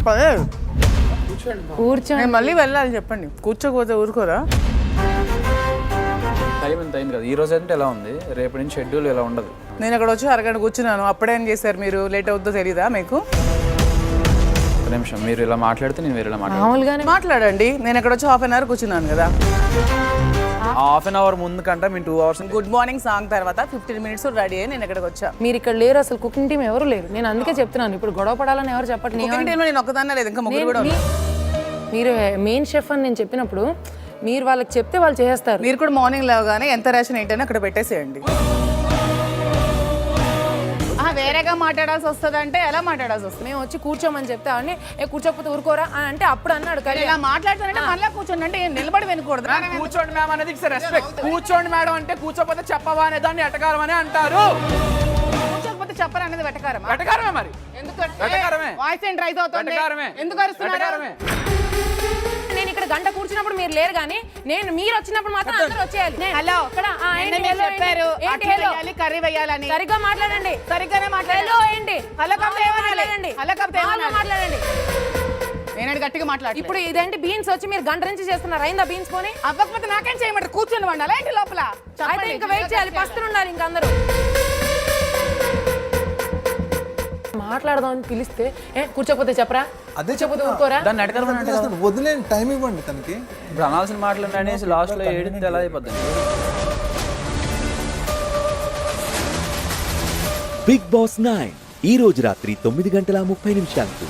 పర్లేదు. కూర్చోండి. నేను మళ్ళీ వెళ్ళాలి చెప్పండి. కూర్చోకపోతే ఊరుకోరా? టైం ఎంత అయింది కదా, ఈ రోజు అంటే ఎలా ఉంది, రేపటి నుంచి షెడ్యూల్ ఎలా ఉండదు. నేను అక్కడ వచ్చి అరగంట కూర్చున్నాను, అప్పుడేం చేశారు మీరు? లేట్ అవుతుందో తెలీదా మీకు? ఒక నిమిషం, మీరు ఇలా మాట్లాడితే నేను వేరేలా మాట్లాడాలి. మామూలుగానే మాట్లాడండి. నేను అక్కడ వచ్చి 1/2 అవర్ కూర్చున్నాను కదా. హాఫ్ అన్ అవర్ ముందు కంటే మేము 2 hours. గుడ్ మార్నింగ్ సాంగ్ తర్వాత 15 minutes రెడీ అయ్యి నేను ఇక్కడికి వచ్చా. మీరు ఇక్కడ లేరు, అసలు కుకింగ్ టీం ఎవరు లేరు. నేను అందుకే చెప్తున్నాను, ఇప్పుడు గొడవ పడాలని ఎవరు చెప్పట్లేదు. కుకింగ్ టీంలో నేను ఒక్కదాన్నే లేదు, ఇంకా ముగ్గురు కూడా ఉన్నారు. మీరు మెయిన్ షెఫ్ అని నేను చెప్పినప్పుడు మీరు వాళ్ళకి చెప్తే వాళ్ళు చేస్తారు. మీరు కూడా మార్నింగ్ లేవగానే ఎంత రేషన్ ఏంటని అక్కడ పెట్టేసేయండి. వేరేగా మాట్లాడాల్సి వస్తుంది అంటే ఎలా మాట్లాడాల్సి వస్తుంది? మేము వచ్చి కూర్చోమని చెప్తే అవన్నీ కూర్చోకపోతే ఊరుకోరా అని అంటే అప్పుడు అన్నాడు. కానీ ఇలా మాట్లాడుతుంటే మళ్ళీ కూర్చోండి అంటే నిలబడి వినకూడదు. కూర్చోండి మ్యామ్ అనేది రెస్పెక్ట్. కూర్చోండి మేడం అంటే కూర్చోపోతే చెప్పవా అనే దాన్ని ఎటకారం అని అంటారు. కూర్చోకపోతే చెప్పరు అనేది వెటకారమా? వెటకారమే మరి. ఎందుకు వెటకారమే. వాయిస్ ఏంటి రైజ్ అవుతుంది? వెటకారమే. ఎందుకు అరుస్తున్నారు? నేను ఇక్కడ గంట కూర్చున్నప్పుడు మీరు లేరు, కానీ నేను మీరు వచ్చినప్పుడు మాత్రం అందరూ వచ్చేయాలి. హలో, ఇక్కడ నిన్న మీరు చెప్పారు అట్లా వేయాలి, కర్రీ వేయాలని. సరిగ్గా మాట్లాడండి. సరిగ్గానే మాట్లాడండి. హలో ఏంటి? హలో కప్తే మాట్లాడండి. హలో కప్తే మాట్లాడండి. నేను గట్టిగా మాట్లాడు. ఇప్పుడు ఇదేంటి బీన్స్ వచ్చి మీరు గంట నుంచి చేస్తున్నారు, అయిందా బీన్స్ కొని? అవ్వకపోతే నాకేం చేయమంటారు? కూర్చొని వండాలి ఏంటి లోపల? అయితే ఇంకా వెయిట్ చేయాలి, పస్తులు ఉండాలి ఇంకా అందరూ. మాట్లాడదామని పిలిస్తే కూర్చోకపోతే చెప్పరా, అదే కూర్చోకపోతే ఊరుకోరా? దాన్ని ఎటకారం అంటే కదా. వదిలేని టైం ఇవ్వండి తనకి. ఇప్పుడు అనాల్సిన మాటలు అనేసి లాస్ట్లో ఏడితే ఎలా అయిపోతుంది? బిగ్ బాస్ 9 ఈ రోజు రాత్రి 9 గంటల 30 నిమిషాలకు.